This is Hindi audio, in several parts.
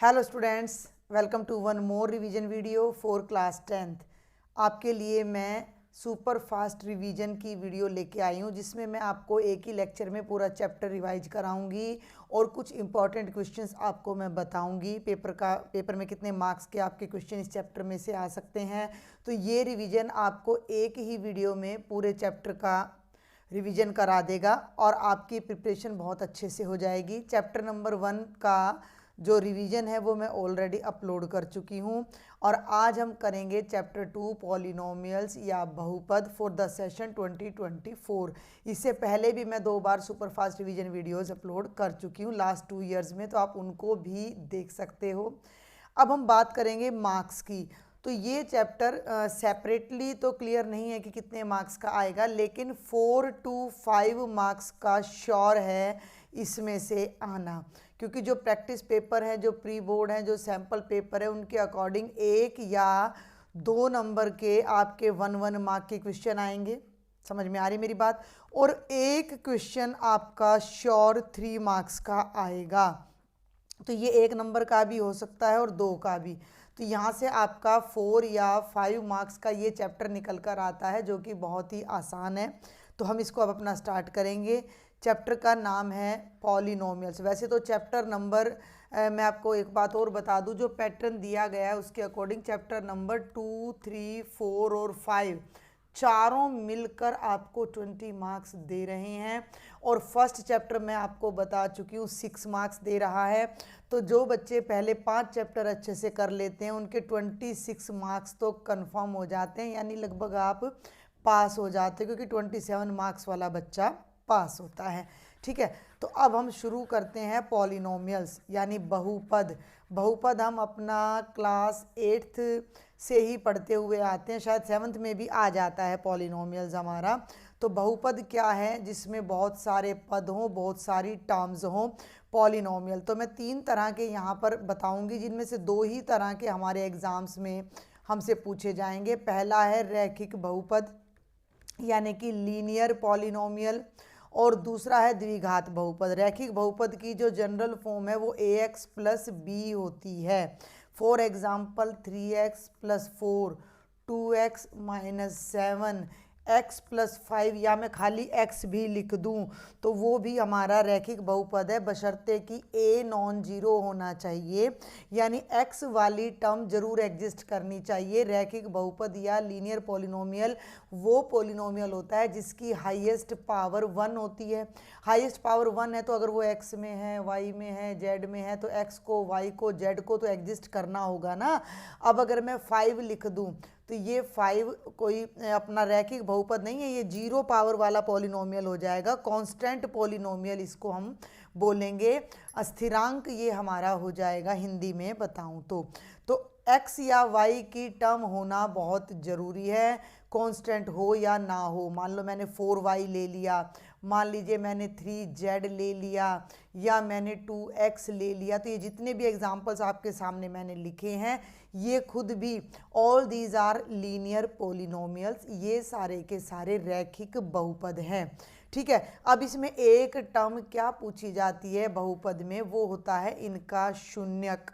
Hello students, welcome to one more revision video for class 10th। आपके लिए मैं सुपर फास्ट रिवीजन की वीडियो लेके आई हूँ जिसमें मैं आपको एक ही लेक्चर में पूरा चैप्टर रिवाइज कराऊंगी और कुछ इंपॉर्टेंट क्वेश्चंस आपको मैं बताऊंगी। पेपर में कितने मार्क्स के आपके क्वेश्चन इस चैप्टर में से आ सकते हैं। तो ये रिवीजन आपको एक ही वीडियो में पूरे चैप्टर का रिवीजन करा देगा और आपकी प्रिपरेशन बहुत अच्छे से हो जाएगी। चैप्टर नंबर 1 का जो रिवीजन है वो मैं ऑलरेडी अपलोड कर चुकी हूँ और आज हम करेंगे चैप्टर 2 पॉलिनोमियल्स या बहुपद फॉर द सेशन 2024। इससे पहले भी मैं 2 बार super fast revision videos upload कर चुकी हूँ लास्ट 2 ईयर्स में, तो आप उनको भी देख सकते हो। अब हम बात करेंगे मार्क्स की। तो ये चैप्टर सेपरेटली तो क्लियर नहीं है कि कितने मार्क्स का आएगा, लेकिन 4 to 5 मार्क्स का श्योर है इसमें से आना, क्योंकि जो प्रैक्टिस पेपर है, जो प्री बोर्ड है, जो सैम्पल पेपर है, उनके अकॉर्डिंग 1 या 2 नंबर के आपके 1 मार्क के क्वेश्चन आएंगे। समझ में आ रही मेरी बात? और एक क्वेश्चन आपका श्योर 3 मार्क्स का आएगा। तो ये 1 नंबर का भी हो सकता है और 2 का भी। तो यहाँ से आपका 4 या 5 मार्क्स का ये चैप्टर निकल कर आता है, जो कि बहुत ही आसान है। तो हम इसको अब अपना स्टार्ट करेंगे। चैप्टर का नाम है पॉलिनोमियल्स। वैसे तो चैप्टर नंबर मैं आपको एक बात और बता दूं, जो पैटर्न दिया गया है उसके अकॉर्डिंग चैप्टर नंबर 2, 3, 4 और 5 चारों मिलकर आपको 20 मार्क्स दे रहे हैं। और फर्स्ट चैप्टर मैं आपको बता चुकी हूँ 6 मार्क्स दे रहा है। तो जो बच्चे पहले 5 चैप्टर अच्छे से कर लेते हैं उनके 26 मार्क्स तो कंफर्म हो जाते हैं, यानी लगभग आप पास हो जाते हैं, क्योंकि 27 मार्क्स वाला बच्चा पास होता है। ठीक है, तो अब हम शुरू करते हैं पॉलिनोमियल्स यानी बहुपद। बहुपद हम अपना क्लास 8th से ही पढ़ते हुए आते हैं, शायद 7th में भी आ जाता है पॉलिनोमियल्स हमारा। तो बहुपद क्या है? जिसमें बहुत सारे पद हों, बहुत सारी टर्म्स हों, पॉलिनोमियल। तो मैं 3 तरह के यहाँ पर बताऊँगी, जिनमें से 2 ही तरह के हमारे एग्ज़ाम्स में हमसे पूछे जाएंगे। पहला है रैखिक बहुपद यानी कि लीनियर पॉलिनोमियल, और दूसरा है द्विघात बहुपद। रैखिक बहुपद की जो जनरल फॉर्म है वो ax प्लस बी होती है। For example 3x plus 4, 2x minus 7, x plus 5, या मैं खाली x भी लिख दूं तो वो भी हमारा रैखिक बहुपद है, बशर्ते कि a नॉन जीरो होना चाहिए, यानी x वाली टर्म जरूर एग्जिस्ट करनी चाहिए। रैखिक बहुपद या लीनियर पॉलिनोमियल वो पॉलिनोमियल होता है जिसकी हाईएस्ट पावर 1 होती है। हाईएस्ट पावर 1 है तो अगर वो x में है, y में है, z में है, तो x को, y को, z को तो एग्जिस्ट करना होगा ना। अब अगर मैं 5 लिख दूं तो ये 5 कोई अपना रैखिक बहुपद नहीं है, ये 0 पावर वाला पॉलिनोमियल हो जाएगा। कांस्टेंट पॉलिनोमियल इसको हम बोलेंगे, अस्थिरांक ये हमारा हो जाएगा हिंदी में बताऊं तो x या y की टर्म होना बहुत ज़रूरी है, कांस्टेंट हो या ना हो। मान लो मैंने 4y ले लिया, मान लीजिए मैंने 3z ले लिया, या मैंने 2x ले लिया, तो ये जितने भी एग्जाम्पल्स आपके सामने मैंने लिखे हैं ये खुद भी all these are linear polynomials, ये सारे के सारे रैखिक बहुपद हैं। ठीक है, अब इसमें एक टर्म क्या पूछी जाती है बहुपद में, वो होता है इनका शून्यक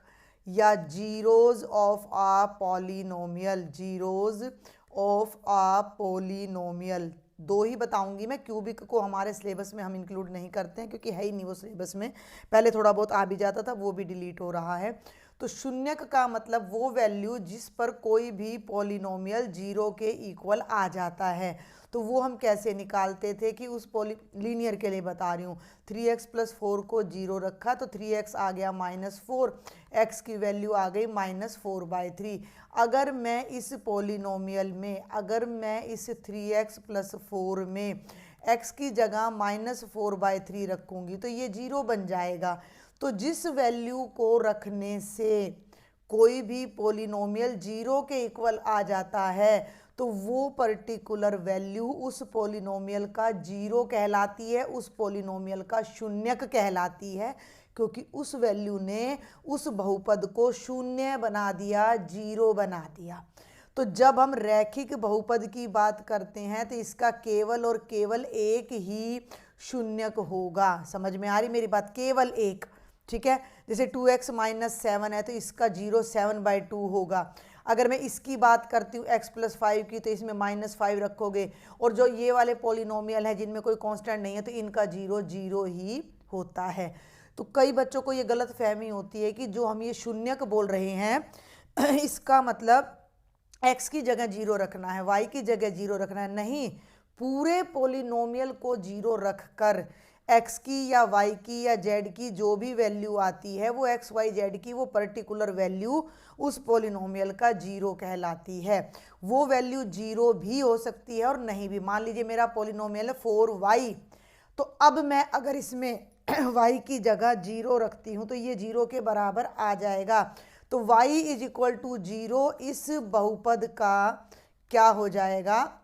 या zeros of a polynomial. Zeros of a polynomial 2 ही बताऊंगी मैं, क्यूबिक को हमारे सिलेबस में हम इंक्लूड नहीं करते हैं क्योंकि है ही नहीं वो सिलेबस में। पहले थोड़ा बहुत आ भी जाता था, वो भी डिलीट हो रहा है। तो शून्यक का मतलब वो वैल्यू जिस पर कोई भी पॉलिनोमियल 0 के इक्वल आ जाता है। तो वो हम कैसे निकालते थे कि उस लीनियर के लिए बता रही हूँ, 3x प्लस 4 को 0 रखा तो 3x आ गया -4, x की वैल्यू आ गई -4/3। अगर मैं इस पॉलिनोमियल में, अगर मैं इस 3x प्लस 4 में x की जगह -4/3 रखूँगी तो ये 0 बन जाएगा। तो जिस वैल्यू को रखने से कोई भी पॉलिनोमियल 0 के इक्वल आ जाता है तो वो पर्टिकुलर वैल्यू उस पॉलिनोमियल का 0 कहलाती है, उस पॉलिनोमियल का शून्यक कहलाती है, क्योंकि उस वैल्यू ने उस बहुपद को शून्य बना दिया, 0 बना दिया। तो जब हम रैखिक बहुपद की बात करते हैं तो इसका केवल और केवल एक ही शून्यक होगा। समझ में आ रही मेरी बात? केवल एक। ठीक है। जैसे 2x माइनस 7 है तो इसका 0 7/2 होगा। अगर मैं इसकी बात करती हूँ x प्लस 5 की, तो इसमें -5 रखोगे, और जो ये वाले पॉलिनोमियल है जिनमें कोई कांस्टेंट नहीं है तो इनका 0 0 ही होता है। तो कई बच्चों को ये गलत फहमी होती है कि जो हम ये शून्यक बोल रहे हैं इसका मतलब x की जगह 0 रखना है, y की जगह 0 रखना है। नहीं, पूरे पॉलिनोमियल को 0 रखकर x की या y की या z की जो भी वैल्यू आती है वो x y z की वो पर्टिकुलर वैल्यू उस पॉलिनोमियल का 0 कहलाती है। वो वैल्यू 0 भी हो सकती है और नहीं भी। मान लीजिए मेरा पॉलिनोमियल है 4y, तो अब मैं अगर इसमें y की जगह 0 रखती हूँ तो ये 0 के बराबर आ जाएगा। तो y इज इक्वल टू 0 इस बहुपद का क्या हो जाएगा,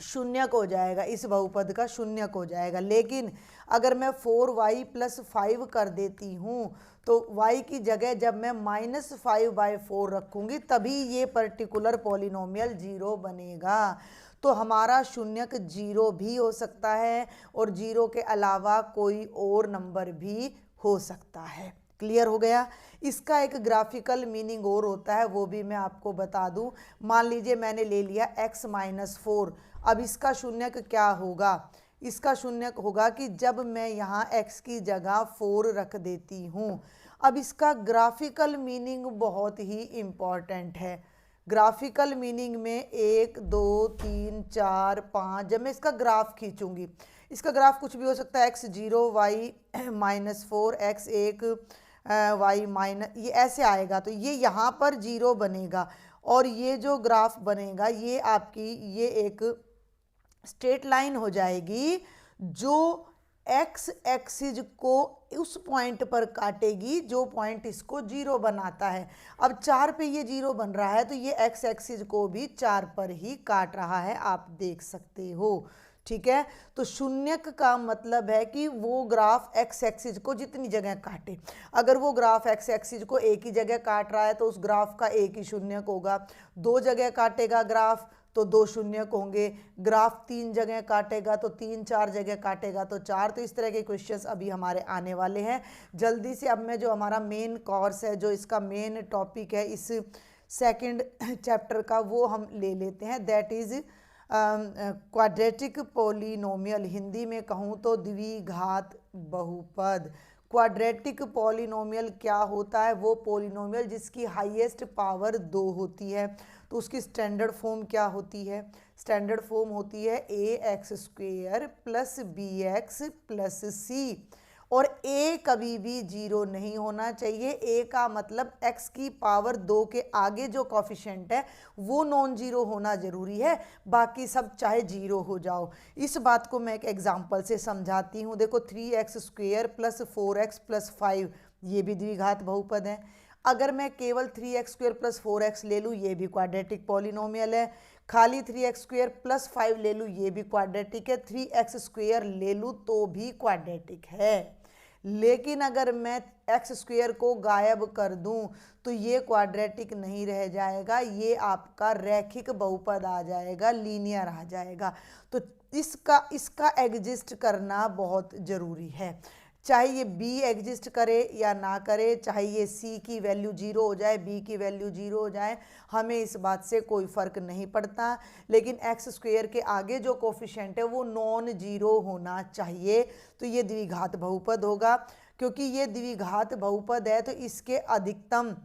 शून्यक हो जाएगा, इस बहुपद का शून्यक हो जाएगा। लेकिन अगर मैं 4y प्लस 5 कर देती हूँ तो y की जगह जब मैं -5/4 रखूँगी तभी ये पर्टिकुलर पॉलिनोमियल 0 बनेगा। तो हमारा शून्यक 0 भी हो सकता है और 0 के अलावा कोई और नंबर भी हो सकता है। क्लियर हो गया। इसका एक ग्राफिकल मीनिंग और होता है, वो भी मैं आपको बता दूं। मान लीजिए मैंने ले लिया x माइनस 4, अब इसका शून्यक क्या होगा, इसका शून्यक होगा कि जब मैं यहाँ x की जगह 4 रख देती हूँ। अब इसका ग्राफिकल मीनिंग बहुत ही इम्पॉर्टेंट है। ग्राफिकल मीनिंग में 1 2 3 4 5, जब मैं इसका ग्राफ खींचूंगी, इसका ग्राफ कुछ भी हो सकता है, x0 y minus 4 x1 y minus, ये ऐसे आएगा। तो ये यहाँ पर 0 बनेगा और ये जो ग्राफ बनेगा ये आपकी ये एक स्ट्रेट लाइन हो जाएगी जो x एक्सिस को उस पॉइंट पर काटेगी जो पॉइंट इसको 0 बनाता है। अब 4 पे ये 0 बन रहा है तो ये x एक्सिस को भी 4 पर ही काट रहा है, आप देख सकते हो। ठीक है, तो शून्यक का मतलब है कि वो ग्राफ x एक्सिस को जितनी जगह काटे। अगर वो ग्राफ x एक्सिस को एक ही जगह काट रहा है तो उस ग्राफ का एक ही शून्यक होगा। 2 जगह काटेगा ग्राफ तो 2 शून्यक होंगे। ग्राफ 3 जगह काटेगा तो 3, 4 जगह काटेगा तो 4। तो इस तरह के क्वेश्चंस अभी हमारे आने वाले हैं। जल्दी से अब मैं जो हमारा मेन कोर्स है, जो इसका मेन टॉपिक है इस सेकंड चैप्टर का, वो हम ले लेते हैं। That is quadratic polynomial, Hindi में कहूँ तो द्विघात बहुपद। क्वाड्रेटिक पॉलिनोमियल क्या होता है, वो पॉलिनोमियल जिसकी हाईएस्ट पावर 2 होती है। तो उसकी स्टैंडर्ड फॉर्म क्या होती है, स्टैंडर्ड फॉर्म होती है ax² plus bx plus c, और a कभी भी 0 नहीं होना चाहिए। a का मतलब x की पावर 2 के आगे जो कोफिशिएंट है वो नॉन जीरो होना जरूरी है, बाकी सब चाहे 0 हो जाओ। इस बात को मैं एक एग्जांपल से समझाती हूँ। देखो 3x² प्लस 4x प्लस 5, ये भी द्विघात बहुपद है। अगर मैं केवल 3x² प्लस 4x ले लूँ, ये भी क्वाड्रेटिक पॉलिनोमियल है। खाली 3x² प्लस 5 ले लूँ, ये भी क्वाड्रेटिक है। 3x² ले लूँ तो भी क्वाड्रेटिक है। लेकिन अगर मैं x² को गायब कर दूं तो ये क्वाड्रेटिक नहीं रह जाएगा, ये आपका रैखिक बहुपद आ जाएगा, लीनियर आ जाएगा। तो इसका एग्जिस्ट करना बहुत ज़रूरी है। चाहे ये b एग्जिस्ट करे या ना करे, चाहे ये c की वैल्यू 0 हो जाए, b की वैल्यू 0 हो जाए, हमें इस बात से कोई फ़र्क नहीं पड़ता। लेकिन x² के आगे जो कोफिशिएंट है वो नॉन जीरो होना चाहिए। तो ये द्विघात बहुपद होगा। क्योंकि ये द्विघात बहुपद है तो इसके अधिकतम,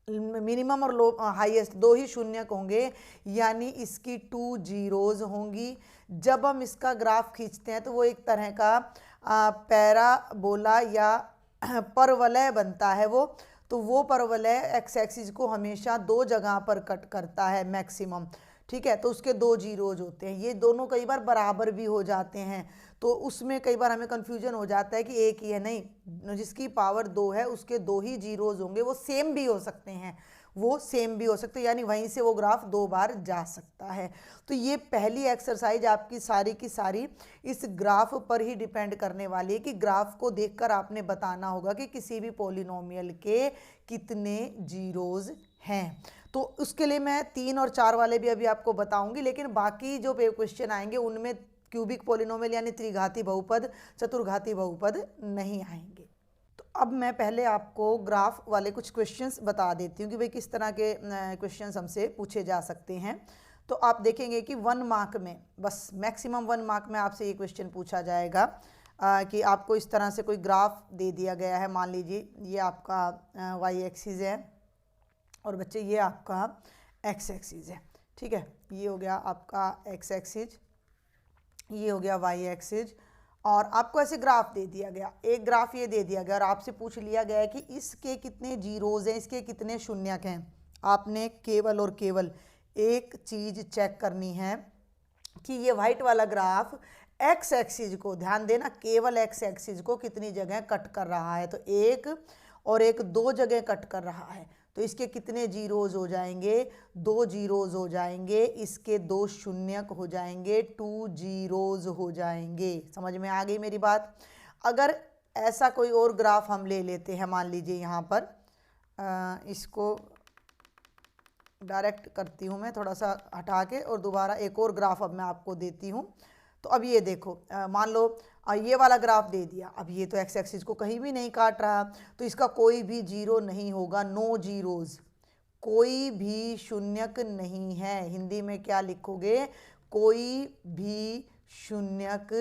मिनिमम और हाईएस्ट 2 ही शून्यक होंगे, यानी इसकी 2 जीरोज होंगी। जब हम इसका ग्राफ खींचते हैं तो वो एक तरह का पैराबोला या परवलय बनता है वो। तो वो परवलय एक्स एक्सिस को हमेशा 2 जगह पर कट करता है मैक्सिमम। ठीक है, तो उसके 2 जीरोज होते हैं। ये दोनों कई बार बराबर भी हो जाते हैं, तो उसमें कई बार हमें कन्फ्यूजन हो जाता है कि एक ही है। नहीं, जिसकी पावर 2 है उसके 2 ही जीरोज होंगे। वो सेम भी हो सकते हैं, वो सेम भी हो सकते हैं, यानी वहीं से वो ग्राफ 2 बार जा सकता है। तो ये पहली एक्सरसाइज आपकी सारी की सारी इस ग्राफ पर ही डिपेंड करने वाली है कि ग्राफ को देखकर आपने बताना होगा कि किसी भी पॉलिनोमियल के कितने जीरोज हैं। तो उसके लिए मैं 3 और 4 वाले भी अभी आपको बताऊंगी, लेकिन बाकी जो क्वेश्चन आएंगे उनमें क्यूबिक पॉलिनोमियल यानी त्रिघाती बहुपद, चतुर्घाती बहुपद नहीं आएंगे। तो अब मैं पहले आपको ग्राफ वाले कुछ क्वेश्चंस बता देती हूँ कि भाई किस तरह के क्वेश्चंस हमसे पूछे जा सकते हैं। तो आप देखेंगे कि 1 मार्क में, बस मैक्सिमम 1 मार्क में आपसे ये क्वेश्चन पूछा जाएगा कि आपको इस तरह से कोई ग्राफ दे दिया गया है। मान लीजिए ये आपका वाई एक्सिस है और बच्चे ये आपका एक्स एक्सिस है, ठीक है। ये हो गया आपका एक्स एक्सिस, ये हो गया वाई एक्सिस, और आपको ऐसे ग्राफ दे दिया गया, एक ग्राफ ये दे दिया गया और आपसे पूछ लिया गया है कि इसके कितने जीरोज़ हैं, इसके कितने शून्यक हैं। आपने केवल और केवल एक चीज़ चेक करनी है कि ये वाइट वाला ग्राफ एक्स एक्सिस को, ध्यान देना, केवल एक्स एक्सिस को कितनी जगह कट कर रहा है। तो एक और एक 2 जगह कट कर रहा है, तो इसके कितने जीरोज़ हो जाएंगे, 2 जीरोज़ हो जाएंगे, इसके 2 शून्यक हो जाएंगे, 2 जीरोज़ हो जाएंगे। समझ में आ गई मेरी बात। अगर ऐसा कोई और ग्राफ हम ले लेते हैं, मान लीजिए यहाँ पर इसको डायरेक्ट करती हूँ मैं, थोड़ा सा हटा के, और दोबारा एक और ग्राफ अब मैं आपको देती हूँ। तो अब ये देखो, मान लो ये वाला ग्राफ दे दिया, अब ये तो एक्स एक्सिस को कहीं भी नहीं काट रहा, तो इसका कोई भी जीरो नहीं होगा, नो जीरोज़, कोई भी शून्यक नहीं है। हिंदी में क्या लिखोगे, कोई भी शून्यक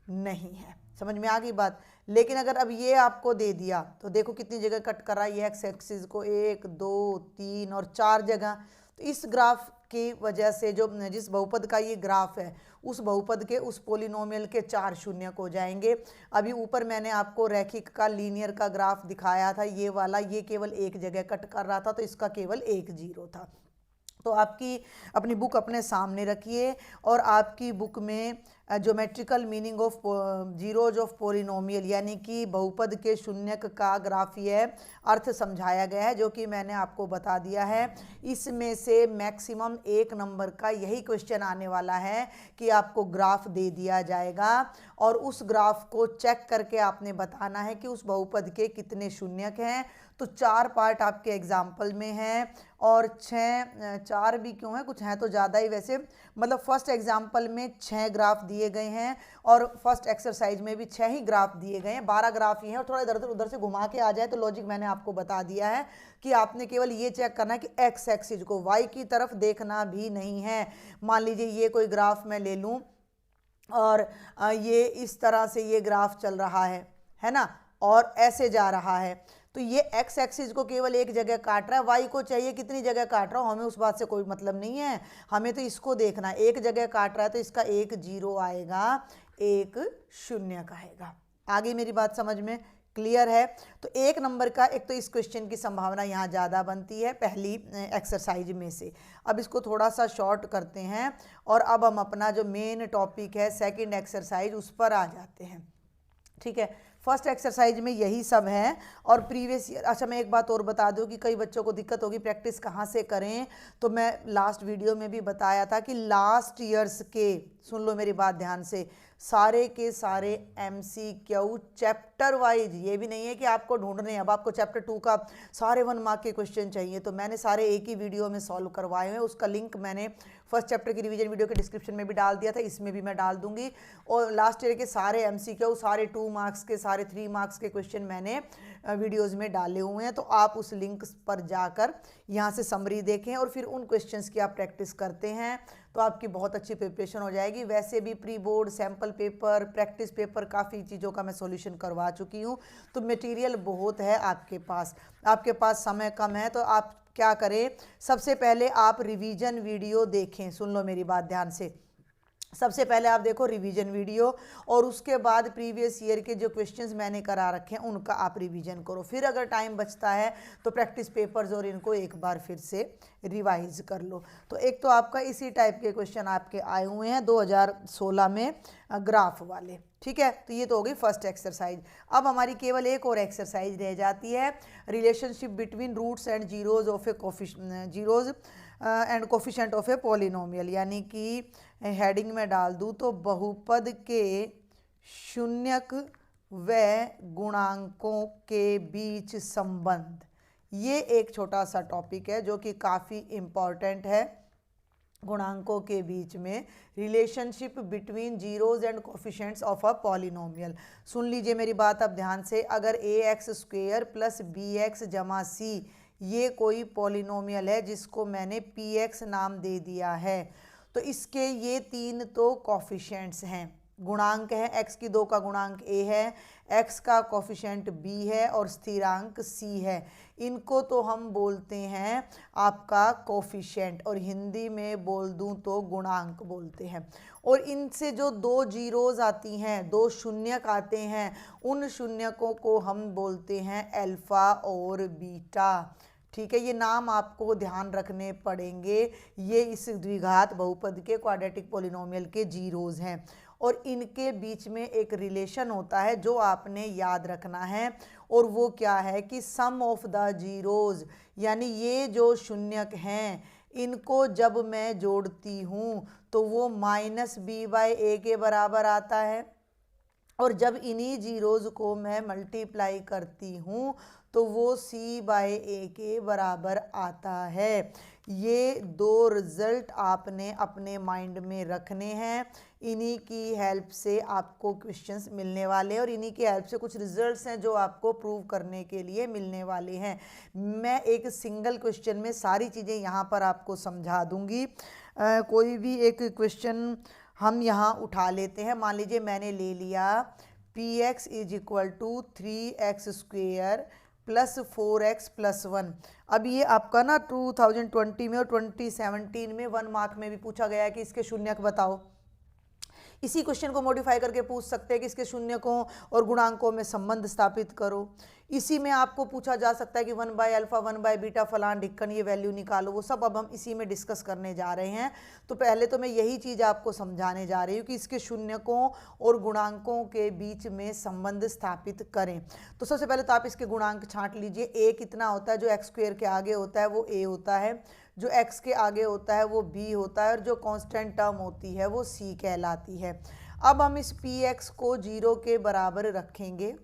नहीं है। समझ में आ गई बात। लेकिन अगर अब ये आपको दे दिया तो देखो कितनी जगह कट कर रहा है ये एक्स एक्सिस को, 1 2 3 और 4 जगह। तो इस ग्राफ की वजह से जो जिस बहुपद का ये ग्राफ है, उस बहुपद के, उस पोलिनोमियल के 4 शून्यक हो जाएंगे। अभी ऊपर मैंने आपको रैखिक का, लीनियर का ग्राफ दिखाया था, ये वाला, ये केवल एक जगह कट कर रहा था, तो इसका केवल एक जीरो था। तो आपकी अपनी बुक अपने सामने रखिए और आपकी बुक में geometrical meaning of zeros of polynomial, यानी कि बहुपद के शून्यक का ग्राफीय अर्थ समझाया गया है, जो कि मैंने आपको बता दिया है। इसमें से मैक्सिमम 1 नंबर का यही क्वेश्चन आने वाला है कि आपको ग्राफ दे दिया जाएगा और उस ग्राफ को चेक करके आपने बताना है कि उस बहुपद के कितने शून्यक हैं। तो 4 पार्ट आपके एग्जाम्पल में हैं और 4 भी क्यों है, कुछ हैं तो ज़्यादा ही वैसे, मतलब फर्स्ट एग्जाम्पल में 6 ग्राफ दिए गए हैं और फर्स्ट एक्सरसाइज में भी 6 ही ग्राफ दिए गए हैं, 12 ग्राफ ही हैं। और थोड़ा इधर उधर से घुमा के आ जाए तो लॉजिक मैंने आपको बता दिया है कि आपने केवल ये चेक करना है कि एक्स एक्सिस को, वाई की तरफ देखना भी नहीं है। मान लीजिए ये कोई ग्राफ मैं ले लूँ और ये इस तरह से ये ग्राफ चल रहा है ना, और ऐसे जा रहा है, तो ये एक्स एक्सिस को केवल एक जगह काट रहा है, वाई को चाहिए कितनी जगह काट रहा हूँ, हमें उस बात से कोई मतलब नहीं है, हमें तो इसको देखना है। एक जगह काट रहा है तो इसका एक जीरो आएगा, एक शून्य का आएगा। आगे मेरी बात समझ में क्लियर है। तो 1 नंबर का, एक तो इस क्वेश्चन की संभावना यहाँ ज़्यादा बनती है पहली एक्सरसाइज में से। अब इसको थोड़ा सा शॉर्ट करते हैं और अब हम अपना जो मेन टॉपिक है सेकंड एक्सरसाइज उस पर आ जाते हैं, ठीक है। फर्स्ट एक्सरसाइज में यही सब है और प्रीवियस ईयर, अच्छा मैं एक बात और बता दूं कि कई बच्चों को दिक्कत होगी प्रैक्टिस कहाँ से करें, तो मैं लास्ट वीडियो में भी बताया था कि लास्ट ईयर्स के, सुन लो मेरी बात ध्यान से, सारे के सारे MCQ चैप्टर वाइज, ये भी नहीं है कि आपको ढूंढने हैं, अब आपको चैप्टर 2 का सारे 1 मार्क के क्वेश्चन चाहिए, तो मैंने सारे एक ही वीडियो में सॉल्व करवाए हैं। उसका लिंक मैंने फर्स्ट चैप्टर की रिवीजन वीडियो के डिस्क्रिप्शन में भी डाल दिया था, इसमें भी मैं डाल दूंगी। और लास्ट ईयर के सारे MCQ, सारे 2 मार्क्स के, सारे 3 मार्क्स के क्वेश्चन मैंने वीडियोस में डाले हुए हैं, तो आप उस लिंक पर जाकर यहाँ से समरी देखें और फिर उन क्वेश्चंस की आप प्रैक्टिस करते हैं तो आपकी बहुत अच्छी प्रिपरेशन हो जाएगी। वैसे भी pre board, sample paper, practice paper, काफ़ी चीज़ों का मैं सॉल्यूशन करवा चुकी हूँ, तो मटेरियल बहुत है आपके पास समय कम है, तो आप क्या करें, सबसे पहले आप रिवीजन वीडियो देखें। सुन लो मेरी बात ध्यान से, सबसे पहले आप देखो रिवीजन वीडियो और उसके बाद प्रीवियस ईयर के जो क्वेश्चंस मैंने करा रखे हैं उनका आप रिवीजन करो। फिर अगर टाइम बचता है तो प्रैक्टिस पेपर्स और इनको एक बार फिर से रिवाइज कर लो। तो एक तो आपका इसी टाइप के क्वेश्चन आपके आए हुए हैं 2016 में ग्राफ वाले, ठीक है। तो ये तो हो गई फर्स्ट एक्सरसाइज। अब हमारी केवल एक और एक्सरसाइज रह जाती है, relationship between roots and zeros of a zeros and coefficient of a polynomial, यानी कि हेडिंग में डाल दूँ तो बहुपद के शून्यक व गुणांकों के बीच संबंध। ये एक छोटा सा टॉपिक है जो कि काफ़ी इम्पॉर्टेंट है, गुणांकों के बीच में relationship between zeros and coefficients of a polynomial. सुन लीजिए मेरी बात अब ध्यान से। अगर A x square plus B x जमा सी ये कोई पॉलिनोमियल है जिसको मैंने पी एक्स नाम दे दिया है, तो इसके ये तीन तो कोफिशिएंट्स हैं, गुणांक है। एक्स की 2 का गुणांक ए है, एक्स का कोफिशिएंट बी है और स्थिरांक सी है। इनको तो हम बोलते हैं आपका कोफिशिएंट, और हिंदी में बोल दूं तो गुणांक बोलते हैं। और इनसे जो 2 जीरोज आती हैं, 2 शून्यक आते हैं, उन शून्यकों को हम बोलते हैं अल्फा और बीटा। ठीक है, ये नाम आपको ध्यान रखने पड़ेंगे। ये इस द्विघात बहुपद के क्वाड्रेटिक पॉलिनोमियल के जीरोज हैं, और इनके बीच में एक रिलेशन होता है जो आपने याद रखना है, और वो क्या है कि सम ऑफ द जीरोज, यानी ये जो शून्यक हैं इनको जब मैं जोड़ती हूँ तो वो माइनस बी बाई ए के बराबर आता है, और जब इन्हीं जीरोज को मैं मल्टीप्लाई करती हूँ तो वो सी बाई ए के बराबर आता है। ये 2 रिजल्ट आपने अपने माइंड में रखने हैं, इन्हीं की हेल्प से आपको क्वेश्चंस मिलने वाले हैं, और इन्हीं की हेल्प से कुछ रिजल्ट्स हैं जो आपको प्रूव करने के लिए मिलने वाले हैं। मैं एक सिंगल क्वेश्चन में सारी चीज़ें यहाँ पर आपको समझा दूँगी। कोई भी एक क्वेश्चन हम यहाँ उठा लेते हैं। मान लीजिए मैंने ले लिया p x is equal to 3x square plus 4x plus 1। अब ये आपका ना 2020 में और 2017 में 1 मार्क में भी पूछा गया है कि इसके शून्यक बताओ। इसी क्वेश्चन को मॉडिफाई करके पूछ सकते हैं कि इसके शून्यकों और गुणांकों में संबंध स्थापित करो। इसी में आपको पूछा जा सकता है कि 1 बाय अल्फा 1 बाय बीटा फलान ढिक्कन ये वैल्यू निकालो। वो सब अब हम इसी में डिस्कस करने जा रहे हैं। तो पहले तो मैं यही चीज़ आपको समझाने जा रही हूँ कि इसके शून्यकों और गुणांकों के बीच में संबंध स्थापित करें। तो सबसे पहले तो आप इसके गुणांक छांट लीजिए। ए कितना होता है? जो एक्स स्क्वेयर के आगे होता है वो ए होता है, जो x के आगे होता है वो b होता है, और जो कांस्टेंट टर्म होती है वो c कहलाती है। अब हम इस px को 0 के बराबर रखेंगे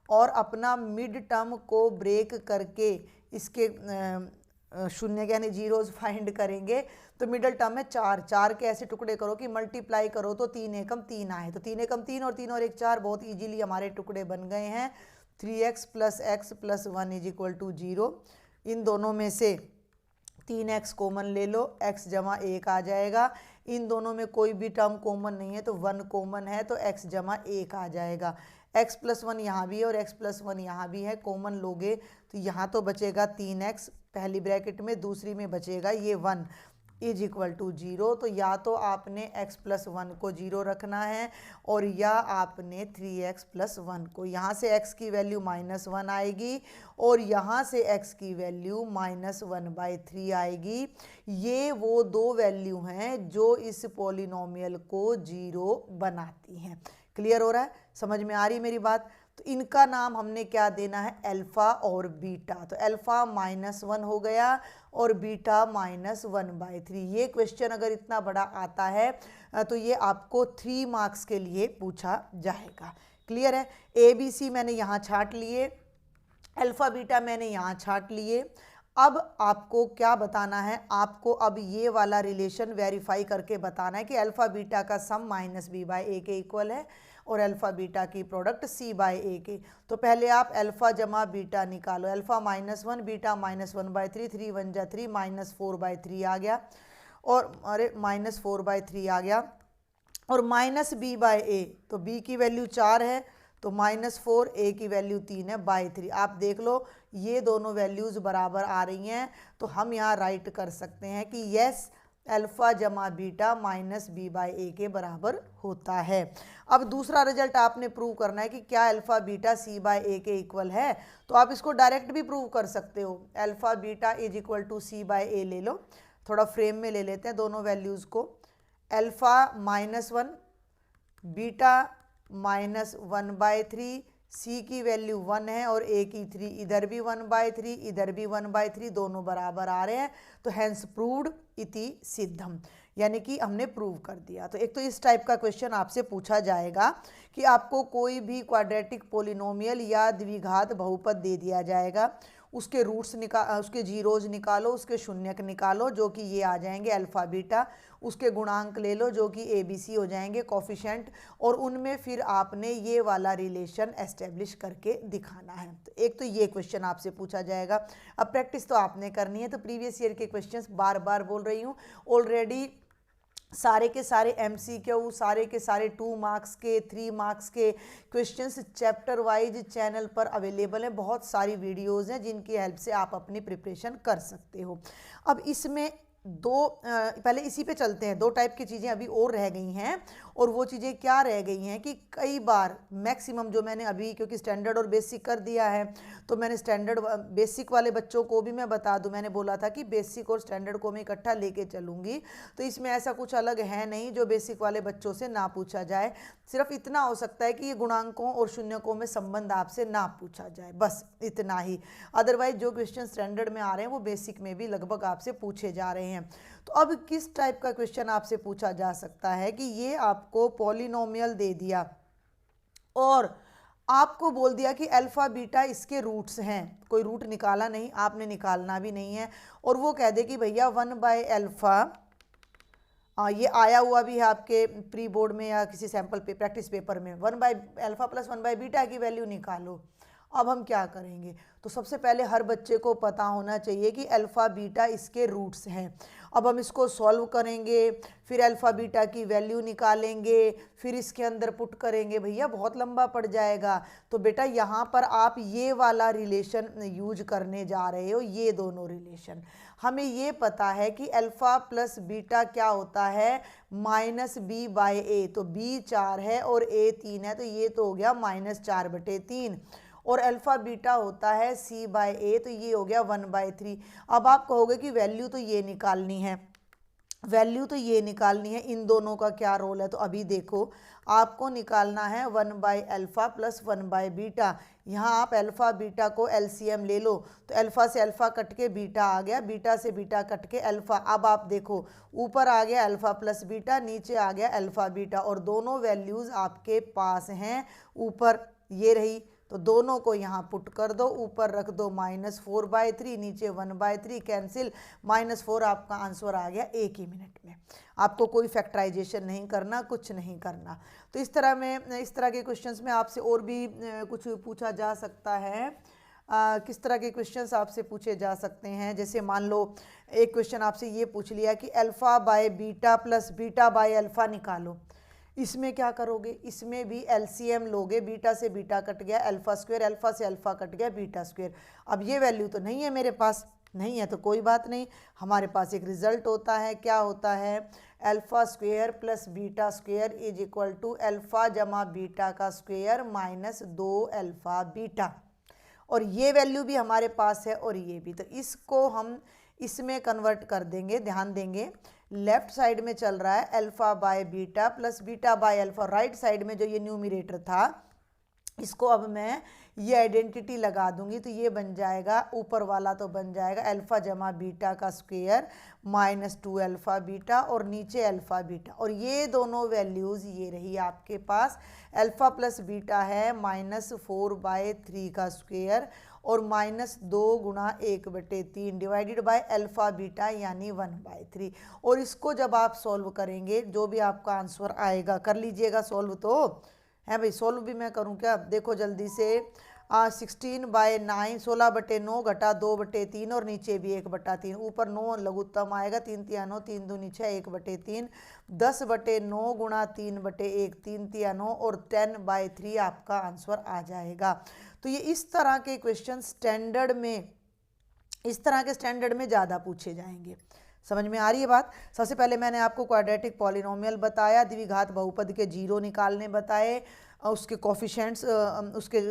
और अपना मिड टर्म को ब्रेक करके इसके शून्य यानी जीरोज फाइंड करेंगे। तो मिडल टर्म है 4, 4 के ऐसे टुकड़े करो कि मल्टीप्लाई करो तो 3 एकम 3 आए, तो 3 एकम 3 और 3 और 1 4, बहुत ईजिली हमारे टुकड़े बन गए हैं। 3x plus x plus 1 is equal to 0। इन दोनों में से 3x कॉमन ले लो, x जमा 1 आ जाएगा। इन दोनों में कोई भी टर्म कॉमन नहीं है तो 1 कॉमन है तो x जमा 1 आ जाएगा। x प्लस 1 यहाँ भी है और x प्लस 1 यहाँ भी है, कॉमन लोगे तो यहाँ तो बचेगा 3x पहली ब्रैकेट में, दूसरी में बचेगा ये 1 इज इक्वल टू 0। तो या तो आपने x प्लस 1 को 0 रखना है और या आपने 3x प्लस 1 को। यहाँ से x की वैल्यू -1 आएगी और यहाँ से x की वैल्यू -1/3 आएगी। ये वो 2 वैल्यू हैं जो इस पॉलिनोमियल को 0 बनाती हैं। क्लियर हो रहा है? समझ में आ रही मेरी बात? तो इनका नाम हमने क्या देना है? अल्फा और बीटा। तो अल्फा -1 हो गया और बीटा -1/3। ये क्वेश्चन अगर इतना बड़ा आता है तो ये आपको 3 मार्क्स के लिए पूछा जाएगा। क्लियर है? ए बी सी मैंने यहाँ छांट लिए, अल्फा बीटा मैंने यहाँ छांट लिए। अब आपको क्या बताना है? आपको अब ये वाला रिलेशन वेरीफाई करके बताना है कि अल्फा बीटा का सम -b/a के इक्वल है और अल्फा बीटा की प्रोडक्ट c/a के। तो पहले आप अल्फा जमा बीटा निकालो। अल्फा -1 बीटा -1/3, 3 1 जा 3 -4/3 आ गया, और अरे -4/3 आ गया, और -b/a, तो b की वैल्यू 4 है तो -4, a की वैल्यू 3 है /3। आप देख लो ये दोनों वैल्यूज़ बराबर आ रही हैं, तो हम यहाँ राइट कर सकते हैं कि यस अल्फा जमा बीटा -b/a के बराबर होता है। अब दूसरा रिजल्ट आपने प्रूव करना है कि क्या अल्फा बीटा c/a के इक्वल है। तो आप इसको डायरेक्ट भी प्रूव कर सकते हो। Alpha beta is equal to c/a ले लो, थोड़ा फ्रेम में ले लेते हैं दोनों वैल्यूज़ को। अल्फा -1 बीटा -1/3, c की वैल्यू 1 है और a की 3, इधर भी 1/3 इधर भी 1/3, दोनों बराबर आ रहे हैं। तो हैंस प्रूव्ड इति सिद्धम, यानी कि हमने प्रूव कर दिया। तो एक तो इस टाइप का क्वेश्चन आपसे पूछा जाएगा कि आपको कोई भी क्वाड्रेटिक पॉलिनोमियल या द्विघात बहुपद दे दिया जाएगा, उसके रूट्स उसके जीरोज निकालो, उसके शून्यक निकालो जो कि ये आ जाएंगे अल्फ़ा बीटा, उसके गुणांक ले लो जो कि ABC हो जाएंगे कोफिशेंट, और उनमें फिर आपने ये वाला रिलेशन एस्टेब्लिश करके दिखाना है। तो एक तो ये क्वेश्चन आपसे पूछा जाएगा। अब प्रैक्टिस तो आपने करनी है, तो प्रीवियस ईयर के क्वेश्चंस बार बार बोल रही हूँ, ऑलरेडी सारे के सारे MCQ, सारे के सारे 2 मार्क्स के 3 मार्क्स के क्वेश्चंस चैप्टर वाइज चैनल पर अवेलेबल हैं। बहुत सारी वीडियोज़ हैं जिनकी हेल्प से आप अपनी प्रिपरेशन कर सकते हो। अब इसमें पहले इसी पे चलते हैं। 2 टाइप की चीज़ें अभी और रह गई हैं, और वो चीज़ें क्या रह गई हैं कि कई बार मैक्सिमम जो मैंने अभी, क्योंकि स्टैंडर्ड और बेसिक कर दिया है, तो मैंने स्टैंडर्ड बेसिक वाले बच्चों को भी मैं बता दूं, मैंने बोला था कि बेसिक और स्टैंडर्ड को मैं इकट्ठा लेके चलूँगी, तो इसमें ऐसा कुछ अलग है नहीं जो बेसिक वाले बच्चों से ना पूछा जाए। सिर्फ इतना हो सकता है कि ये गुणांकों और शून्यकों में संबंध आपसे ना पूछा जाए, बस इतना ही। अदरवाइज जो क्वेश्चन स्टैंडर्ड में आ रहे हैं वो बेसिक में भी लगभग आपसे पूछे जा रहे हैं। तो अब किस टाइप का क्वेश्चन आपसे पूछा जा सकता है कि ये आपको पॉलिनोमियल दे दिया और आपको बोल दिया कि अल्फा बीटा इसके रूट्स हैं, कोई रूट निकाला नहीं, आपने निकालना भी नहीं है, और वो कह दे कि भैया 1/अल्फा, ये आया हुआ भी है आपके प्री बोर्ड में या किसी सैम्पल पे प्रैक्टिस पेपर में, 1/अल्फा प्लस 1/बीटा की वैल्यू निकालो। अब हम क्या करेंगे, तो सबसे पहले हर बच्चे को पता होना चाहिए कि अल्फ़ा बीटा इसके रूट्स हैं। अब हम इसको सॉल्व करेंगे, फिर अल्फ़ा बीटा की वैल्यू निकालेंगे, फिर इसके अंदर पुट करेंगे, भैया बहुत लंबा पड़ जाएगा। तो बेटा यहाँ पर आप ये वाला रिलेशन यूज करने जा रहे हो, ये दोनों रिलेशन। हमें ये पता है कि अल्फ़ा प्लस बीटा क्या होता है, -b/a, तो b 4 है और a 3 है, तो ये तो हो गया -4/3, और अल्फ़ा बीटा होता है c/a, तो ये हो गया 1/3। अब आप कहोगे कि वैल्यू तो ये निकालनी है, वैल्यू तो ये निकालनी है, इन दोनों का क्या रोल है, तो अभी देखो आपको निकालना है 1/अल्फ़ा प्लस 1/बीटा। यहाँ आप अल्फ़ा बीटा को LCM ले लो, तो अल्फ़ा से अल्फ़ा कट के बीटा आ गया, बीटा से बीटा कट के अल्फ़ा। अब आप देखो ऊपर आ गया अल्फ़ा प्लस बीटा, नीचे आ गया अल्फ़ा बीटा, और दोनों वैल्यूज़ आपके पास हैं ऊपर, ये रही, तो दोनों को यहाँ पुट कर दो, ऊपर रख दो -4/3, नीचे 1/3, कैंसिल, -4 आपका आंसर आ गया 1 ही मिनट में। आपको कोई फैक्टराइजेशन नहीं करना, कुछ नहीं करना। तो इस तरह के क्वेश्चंस में आपसे और भी कुछ पूछा जा सकता है। किस तरह के क्वेश्चंस आपसे पूछे जा सकते हैं, जैसे मान लो एक क्वेश्चन आपसे ये पूछ लिया कि अल्फ़ा/बीटा प्लस बीटा/अल्फ़ा निकालो। इसमें क्या करोगे, इसमें भी LCM लोगे, बीटा से बीटा कट गया अल्फ़ा स्क्वायर, अल्फ़ा से अल्फ़ा कट गया बीटा स्क्वायर। अब ये वैल्यू तो नहीं है मेरे पास, नहीं है तो कोई बात नहीं, हमारे पास एक रिजल्ट होता है, क्या होता है, alpha square plus beta square is equal to alpha जमा बीटा का स्क्वायर -2 अल्फ़ा बीटा, और ये वैल्यू भी हमारे पास है और ये भी। तो इसको हम इसमें कन्वर्ट कर देंगे, ध्यान देंगे, लेफ्ट साइड में चल रहा है अल्फ़ा/बीटा प्लस बीटा/अल्फ़ा, राइट साइड में जो ये न्यूमरेटर था इसको अब मैं ये आइडेंटिटी लगा दूंगी, तो ये बन जाएगा, ऊपर वाला तो बन जाएगा अल्फ़ा जमा बीटा का स्क्वायर -2 अल्फ़ा बीटा, और नीचे अल्फ़ा बीटा, और ये दोनों वैल्यूज़ ये रही आपके पास। अल्फ़ा प्लस बीटा है -4/3 का स्क्वायर और -2 गुणा 1/3 डिवाइडेड बाय अल्फ़ा बीटा यानी 1/3। और इसको जब आप सॉल्व करेंगे, जो भी आपका आंसर आएगा, कर लीजिएगा सॉल्व तो है भाई, सोल्व भी मैं करूं क्या, देखो जल्दी से, 16/9, 16/9 घटा 2/3, और नीचे भी 1/3, ऊपर 9 लघुत्तम आएगा, 3 तिया 9, 3 दूनी 6, 1/3, 10/9 गुणा 3/1, 3 तिया 9, और 10/3 आपका आंसर आ जाएगा। तो ये इस तरह के क्वेश्चन स्टैंडर्ड में, इस तरह के स्टैंडर्ड में ज़्यादा पूछे जाएंगे। समझ में आ रही है बात। सबसे पहले मैंने आपको क्वाड्रेटिक पॉलिनोमियल बताया, द्विघात बहुपद के जीरो निकालने बताए, उसके कोफिशिएंट्स, उसके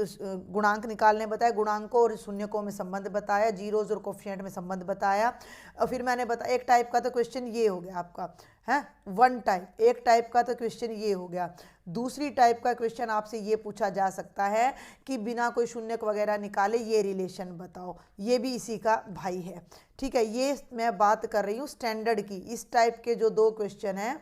गुणांक निकालने बताया, गुणांकों और शून्यकों में संबंध बताया, जीरोज और कोफिशिएंट में संबंध बताया। और फिर मैंने बताया एक टाइप का तो क्वेश्चन ये हो गया आपका, है वन टाइप, एक टाइप का तो क्वेश्चन ये हो गया। दूसरी टाइप का क्वेश्चन आपसे ये पूछा जा सकता है कि बिना कोई शून्यक वगैरह निकाले ये रिलेशन बताओ, ये भी इसी का भाई है, ठीक है। ये मैं बात कर रही हूँ स्टैंडर्ड की। इस टाइप के जो 2 क्वेश्चन हैं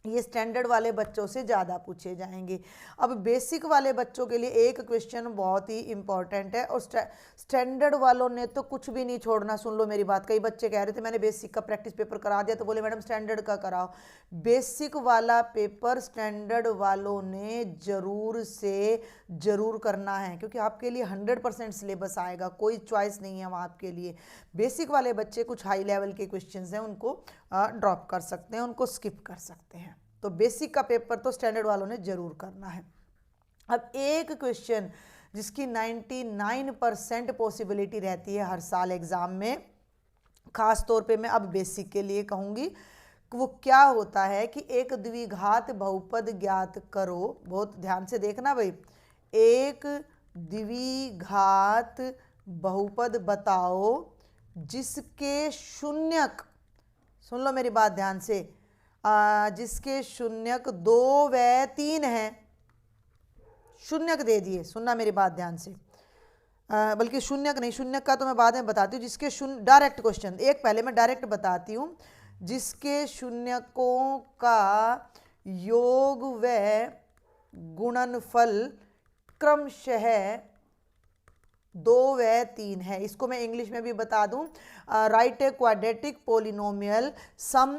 ये स्टैंडर्ड वाले बच्चों से ज़्यादा पूछे जाएंगे। अब बेसिक वाले बच्चों के लिए एक क्वेश्चन बहुत ही इंपॉर्टेंट है, और स्टैंडर्ड वालों ने तो कुछ भी नहीं छोड़ना। सुन लो मेरी बात, कई बच्चे कह रहे थे मैंने बेसिक का प्रैक्टिस पेपर करा दिया, तो बोले मैडम स्टैंडर्ड का कराओ। बेसिक वाला पेपर स्टैंडर्ड वालों ने जरूर से जरूर करना है, क्योंकि आपके लिए 100% सिलेबस आएगा, कोई चॉइस नहीं है वहाँ आपके लिए। बेसिक वाले बच्चे कुछ हाई लेवल के क्वेश्चंस हैं उनको ड्रॉप कर सकते हैं, उनको स्किप कर सकते हैं। तो बेसिक का पेपर तो स्टैंडर्ड वालों ने जरूर करना है। अब एक क्वेश्चन जिसकी 99% पॉसिबिलिटी रहती है हर साल एग्जाम में, खास तौर पे मैं अब बेसिक के लिए कहूँगी, वो क्या होता है कि एक द्विघात बहुपद ज्ञात करो। बहुत ध्यान से देखना भाई, एक द्विघात बहुपद बताओ जिसके शून्यक, सुन लो मेरी बात ध्यान से, जिसके शून्यक 2 व 3 हैं। शून्यक दे दिए, सुनना मेरी बात ध्यान से, बल्कि शून्यक नहीं, शून्यक का तो मैं बाद में बताती हूँ। जिसके शून्य, डायरेक्ट क्वेश्चन, एक पहले मैं डायरेक्ट बताती हूँ। जिसके शून्यकों का योग व गुणनफल क्रमशः 2 व 3 है। इसको मैं इंग्लिश में भी बता दूं। Right a quadratic polynomial sum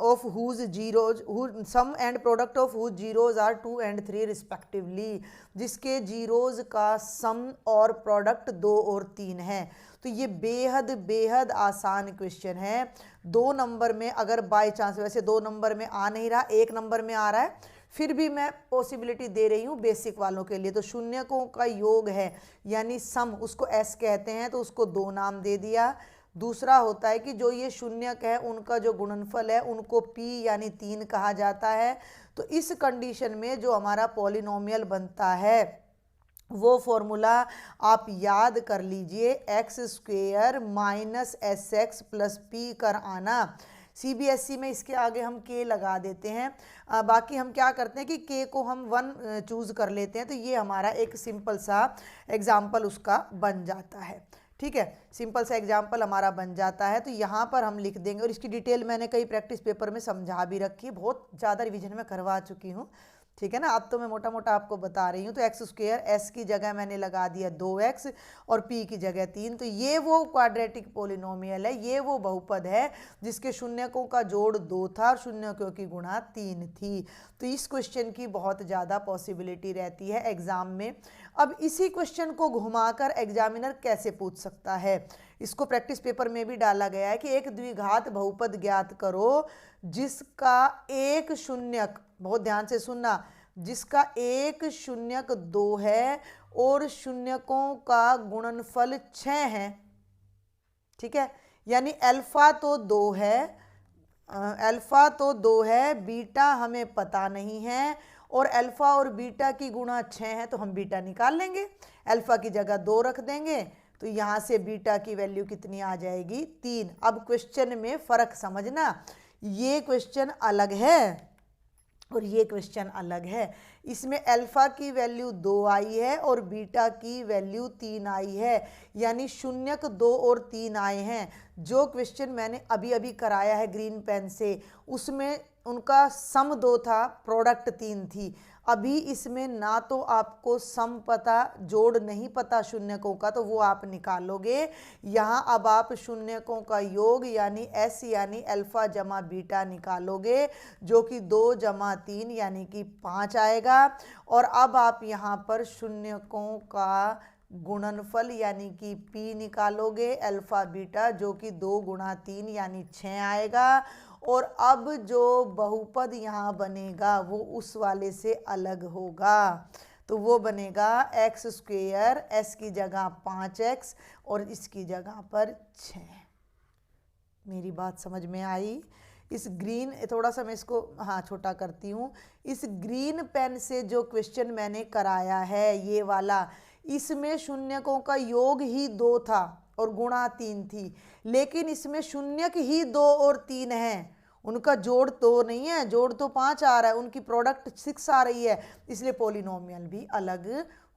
of whose zeros, sum and product of whose zeros are 2 and 3 respectively. जिसके जीरोज का सम और प्रोडक्ट 2 और 3 है। तो ये बेहद बेहद आसान क्वेश्चन है। 2 नंबर में अगर बाय चांस, वैसे 2 नंबर में आ नहीं रहा, 1 नंबर में आ रहा है, फिर भी मैं पॉसिबिलिटी दे रही हूँ बेसिक वालों के लिए। तो शून्यकों का योग है यानी सम, उसको एस कहते हैं, तो उसको 2 नाम दे दिया। दूसरा होता है कि जो ये शून्यक है उनका जो गुणनफल है उनको पी यानी 3 कहा जाता है। तो इस कंडीशन में जो हमारा पॉलिनोमियल बनता है वो फॉर्मूला आप याद कर लीजिए, x² minus SX plus P कर आना। CBSE में इसके आगे हम k लगा देते हैं। बाकी हम क्या करते हैं कि k को हम 1 चूज़ कर लेते हैं, तो ये हमारा एक सिंपल सा एग्जाम्पल उसका बन जाता है। ठीक है, सिंपल सा एग्जाम्पल हमारा बन जाता है। तो यहाँ पर हम लिख देंगे, और इसकी डिटेल मैंने कई प्रैक्टिस पेपर में समझा भी रखी है, बहुत ज़्यादा रिवीजन में करवा चुकी हूँ। ठीक है ना, अब तो मैं मोटा मोटा आपको बता रही हूँ। तो x², s की जगह मैंने लगा दिया 2x और p की जगह 3। तो ये वो क्वाड्रेटिक पोलिनोमियल है, ये वो बहुपद है जिसके शून्यकों का जोड़ 2 था और शून्यकों की गुणा 3 थी। तो इस क्वेश्चन की बहुत ज़्यादा पॉसिबिलिटी रहती है एग्जाम में। अब इसी क्वेश्चन को घुमाकर एग्जामिनर कैसे पूछ सकता है, इसको प्रैक्टिस पेपर में भी डाला गया है कि एक द्विघात बहुपद ज्ञात करो जिसका एक शून्यक, बहुत ध्यान से सुनना, जिसका एक शून्यक 2 है और शून्यकों का गुणनफल 6 है। ठीक है, यानी अल्फा तो 2 है, अल्फा तो 2 है, बीटा हमें पता नहीं है, और अल्फा और बीटा की गुणा 6 है, तो हम बीटा निकाल लेंगे, अल्फा की जगह 2 रख देंगे, तो यहाँ से बीटा की वैल्यू कितनी आ जाएगी, 3। अब क्वेश्चन में फ़र्क समझना, ये क्वेश्चन अलग है और ये क्वेश्चन अलग है। इसमें अल्फा की वैल्यू 2 आई है और बीटा की वैल्यू 3 आई है, यानी शून्यक 2 और 3 आए हैं। जो क्वेश्चन मैंने अभी अभी कराया है ग्रीन पेन से, उसमें उनका सम 2 था, प्रोडक्ट 3 थी। अभी इसमें ना तो आपको सम पता, जोड़ नहीं पता शून्यकों का, तो वो आप निकालोगे। यहाँ अब आप शून्यकों का योग यानी s यानी अल्फा जमा बीटा निकालोगे, जो कि 2 जमा 3 यानी कि 5 आएगा। और अब आप यहाँ पर शून्यकों का गुणनफल यानी कि p निकालोगे, अल्फा बीटा, जो कि 2 गुणा 3 यानी 6 आएगा। और अब जो बहुपद यहाँ बनेगा वो उस वाले से अलग होगा, तो वो बनेगा x², s की जगह 5x और इसकी जगह पर 6। मेरी बात समझ में आई? इस ग्रीन, थोड़ा सा मैं इसको छोटा करती हूँ। इस ग्रीन पेन से जो क्वेश्चन मैंने कराया है ये वाला, इसमें शून्यकों का योग ही 2 था और गुणा 3 थी, लेकिन इसमें शून्यक ही 2 और 3 हैं, उनका जोड़ तो नहीं है, जोड़ तो 5 आ रहा है, उनकी प्रोडक्ट 6 आ रही है, इसलिए पॉलिनोमियल भी अलग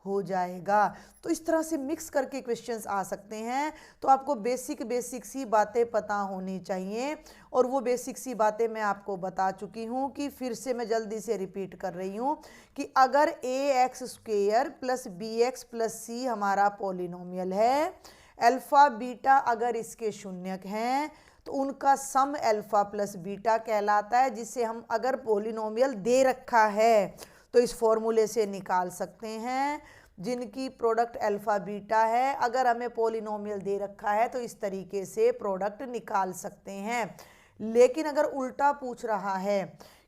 हो जाएगा। तो इस तरह से मिक्स करके क्वेश्चंस आ सकते हैं। तो आपको बेसिक सी बातें पता होनी चाहिए, और वो बेसिक सी बातें मैं आपको बता चुकी हूँ कि फिर से मैं जल्दी से रिपीट कर रही हूँ कि अगर ax² plus bx plus c हमारा पॉलिनोमियल है, अल्फा बीटा अगर इसके शून्यक हैं, तो उनका सम अल्फा प्लस बीटा कहलाता है, जिसे हम अगर पॉलिनोमियल दे रखा है तो इस फॉर्मूले से निकाल सकते हैं, जिनकी प्रोडक्ट अल्फा बीटा है। अगर हमें पॉलिनोमियल दे रखा है तो इस तरीके से प्रोडक्ट निकाल सकते हैं। लेकिन अगर उल्टा पूछ रहा है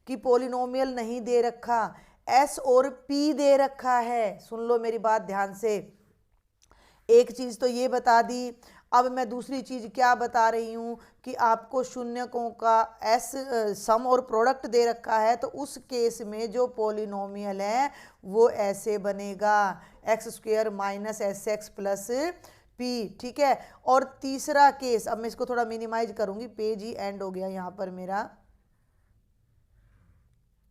कि पॉलिनोमियल नहीं दे रखा, एस और पी दे रखा है, सुन लो मेरी बात ध्यान से, एक चीज़ तो ये बता दी। अब मैं दूसरी चीज़ क्या बता रही हूँ कि आपको शून्यकों का एस सम और प्रोडक्ट दे रखा है, तो उस केस में जो पॉलिनोमियल है वो ऐसे बनेगा, x² minus sx plus p, ठीक है। और तीसरा केस, अब मैं इसको थोड़ा मिनिमाइज करूँगी, पेज ही एंड हो गया यहाँ पर मेरा,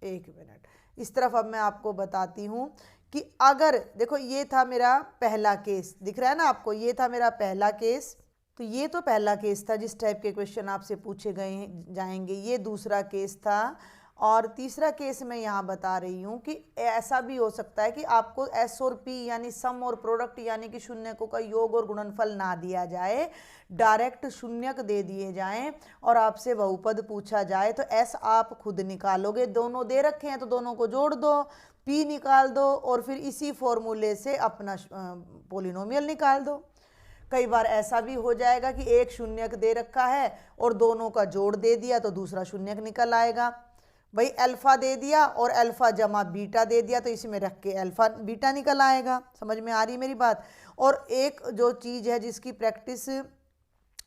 एक मिनट, इस तरफ अब मैं आपको बताती हूँ कि अगर देखो ये था मेरा पहला केस, दिख रहा है ना आपको, ये था मेरा पहला केस। तो ये तो पहला केस था जिस टाइप के क्वेश्चन आपसे पूछे गए जाएंगे, ये दूसरा केस था। और तीसरा केस मैं यहाँ बता रही हूँ कि ऐसा भी हो सकता है कि आपको एस और पी यानी सम और प्रोडक्ट यानी कि शून्यकों का योग और गुणनफल ना दिया जाए, डायरेक्ट शून्यक दे दिए जाएं और आपसे बहुपद पूछा जाए, तो एस आप खुद निकालोगे, दोनों दे रखे हैं तो दोनों को जोड़ दो, पी निकाल दो और फिर इसी फॉर्मूले से अपना पॉलिनोमियल निकाल दो। कई बार ऐसा भी हो जाएगा कि एक शून्यक दे रखा है और दोनों का जोड़ दे दिया तो दूसरा शून्यक निकल आएगा। भाई अल्फा दे दिया और अल्फा जमा बीटा दे दिया तो इसमें रख के अल्फा बीटा निकल आएगा। समझ में आ रही मेरी बात। और एक जो चीज़ है जिसकी प्रैक्टिस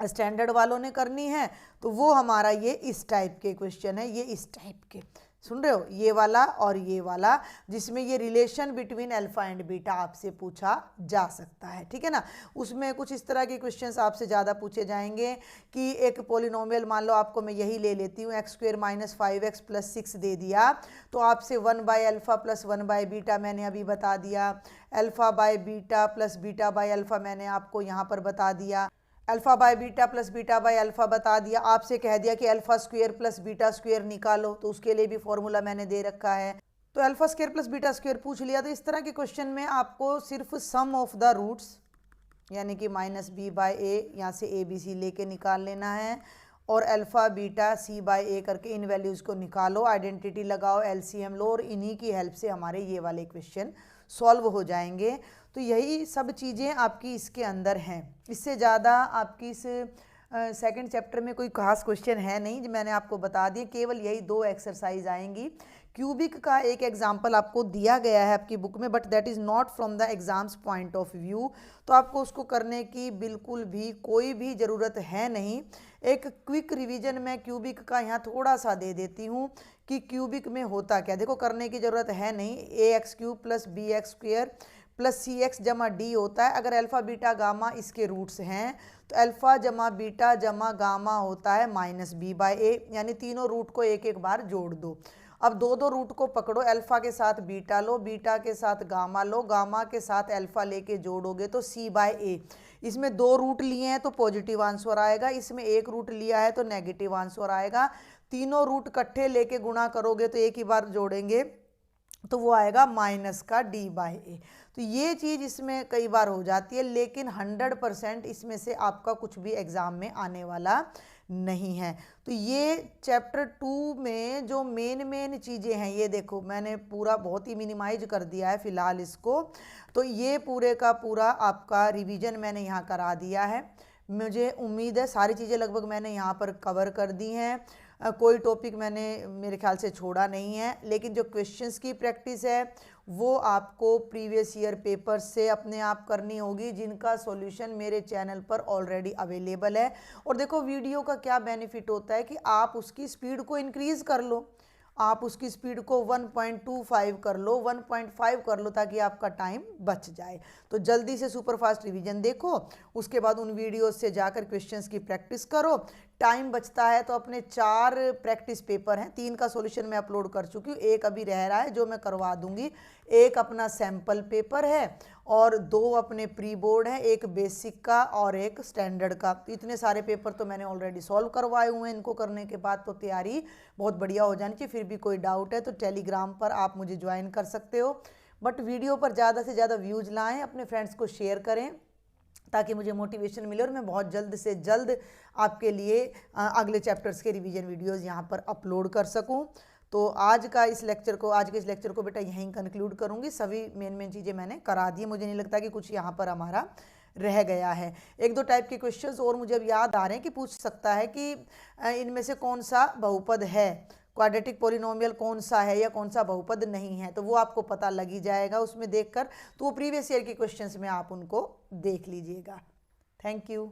स्टैंडर्ड वालों ने करनी है, तो वो हमारा ये इस टाइप के क्वेश्चन है, ये इस टाइप के, सुन रहे हो, ये वाला और ये वाला, जिसमें ये relation between alpha and beta आपसे पूछा जा सकता है, ठीक है ना। उसमें कुछ इस तरह के क्वेश्चंस आपसे ज़्यादा पूछे जाएंगे कि एक पॉलिनोमियल, मान लो आपको मैं यही ले लेती हूँ, x² माइनस 5x प्लस 6 दे दिया, तो आपसे 1/अल्फा प्लस 1/बीटा मैंने अभी बता दिया, alpha by beta plus beta by alpha मैंने आपको यहाँ पर बता दिया, alpha by beta plus beta by alpha बता दिया। आपसे कह दिया कि alpha square plus beta square निकालो, तो उसके लिए भी फॉर्मूला मैंने दे रखा है। तो alpha square plus beta square पूछ लिया, तो इस तरह के क्वेश्चन में आपको सिर्फ सम ऑफ द रूट्स यानी कि -b/a यहाँ से ABC लेके निकाल लेना है, और अल्फा बीटा c/a करके इन वैल्यूज़ को निकालो, आइडेंटिटी लगाओ, LCM लो, और इन्हीं की हेल्प से हमारे ये वाले क्वेश्चन सॉल्व हो जाएंगे। तो यही सब चीज़ें आपकी इसके अंदर हैं। इससे ज़्यादा आपकी इस सेकंड चैप्टर में कोई खास क्वेश्चन है नहीं, जो मैंने आपको बता दिए, केवल यही 2 एक्सरसाइज आएंगी। क्यूबिक का एक एग्जाम्पल आपको दिया गया है आपकी बुक में, but that is not from the exams point of view, तो आपको उसको करने की बिल्कुल भी कोई भी ज़रूरत है नहीं। एक क्विक रिवीजन मैं क्यूबिक का यहाँ थोड़ा सा दे देती हूँ कि क्यूबिक में होता क्या। देखो करने की ज़रूरत है नहीं, ax³ plus bx² plus cx जमा d होता है। अगर अल्फा बीटा गामा इसके रूट्स हैं तो अल्फा जमा बीटा जमा गामा होता है -b/a, यानी तीनों रूट को एक एक बार जोड़ दो। अब दो दो रूट को पकड़ो, अल्फा के साथ बीटा लो, बीटा के साथ गामा लो, गामा के साथ अल्फा लेके जोड़ोगे तो c/a। इसमें 2 रूट लिए हैं तो पॉजिटिव आंसर आएगा, इसमें 1 रूट लिया है तो नेगेटिव आंसर आएगा। तीनों रूट इकट्ठे लेके गुणा करोगे तो एक ही बार जोड़ेंगे तो वो आएगा -d/a। तो ये चीज़ इसमें कई बार हो जाती है, लेकिन 100% इसमें से आपका कुछ भी एग्ज़ाम में आने वाला नहीं है। तो ये चैप्टर 2 में जो मेन चीज़ें हैं, ये देखो मैंने पूरा बहुत ही मिनिमाइज कर दिया है फ़िलहाल इसको। तो ये पूरे का पूरा आपका रिवीजन मैंने यहाँ करा दिया है। मुझे उम्मीद है सारी चीज़ें लगभग मैंने यहाँ पर कवर कर दी हैं, कोई टॉपिक मैंने मेरे ख्याल से छोड़ा नहीं है। लेकिन जो क्वेश्चंस की प्रैक्टिस है वो आपको प्रीवियस ईयर पेपर से अपने आप करनी होगी, जिनका सॉल्यूशन मेरे चैनल पर ऑलरेडी अवेलेबल है। और देखो वीडियो का क्या बेनिफिट होता है कि आप उसकी स्पीड को इंक्रीज़ कर लो। आप उसकी स्पीड को 1.25 कर लो, 1.5 कर लो, ताकि आपका टाइम बच जाए। तो जल्दी से सुपर फास्ट रिवीजन देखो, उसके बाद उन वीडियोस से जाकर क्वेश्चंस की प्रैक्टिस करो। टाइम बचता है तो अपने 4 प्रैक्टिस पेपर हैं, 3 का सॉल्यूशन मैं अपलोड कर चुकी हूँ, एक अभी रह रहा है जो मैं करवा दूंगी। एक अपना सैम्पल पेपर है और 2 अपने प्री बोर्ड है, एक बेसिक का और एक स्टैंडर्ड का। तो इतने सारे पेपर तो मैंने ऑलरेडी सॉल्व करवाए हुए हैं। इनको करने के बाद तो तैयारी बहुत बढ़िया हो जानी चाहिए। फिर भी कोई डाउट है तो टेलीग्राम पर आप मुझे ज्वाइन कर सकते हो। बट वीडियो पर ज़्यादा से ज़्यादा व्यूज़ लाएँ, अपने फ्रेंड्स को शेयर करें, ताकि मुझे मोटिवेशन मिले और मैं बहुत जल्द से जल्द आपके लिए अगले चैप्टर्स के रिवीजन वीडियोस यहाँ पर अपलोड कर सकूँ। तो आज के इस लेक्चर को बेटा यहीं कंक्लूड करूँगी। सभी मेन चीज़ें मैंने करा दी। मुझे नहीं लगता कि कुछ यहाँ पर हमारा रह गया है। 1-2 टाइप के क्वेश्चंस और मुझे अब याद आ रहे हैं कि पूछ सकता है कि इनमें से कौन सा बहुपद है, क्वाड्रेटिक पॉलिनोमियल कौन सा है या कौन सा बहुपद नहीं है। तो वो आपको पता लग ही जाएगा उसमें देखकर। तो वो प्रीवियस ईयर के क्वेश्चंस में आप उनको देख लीजिएगा। Thank you.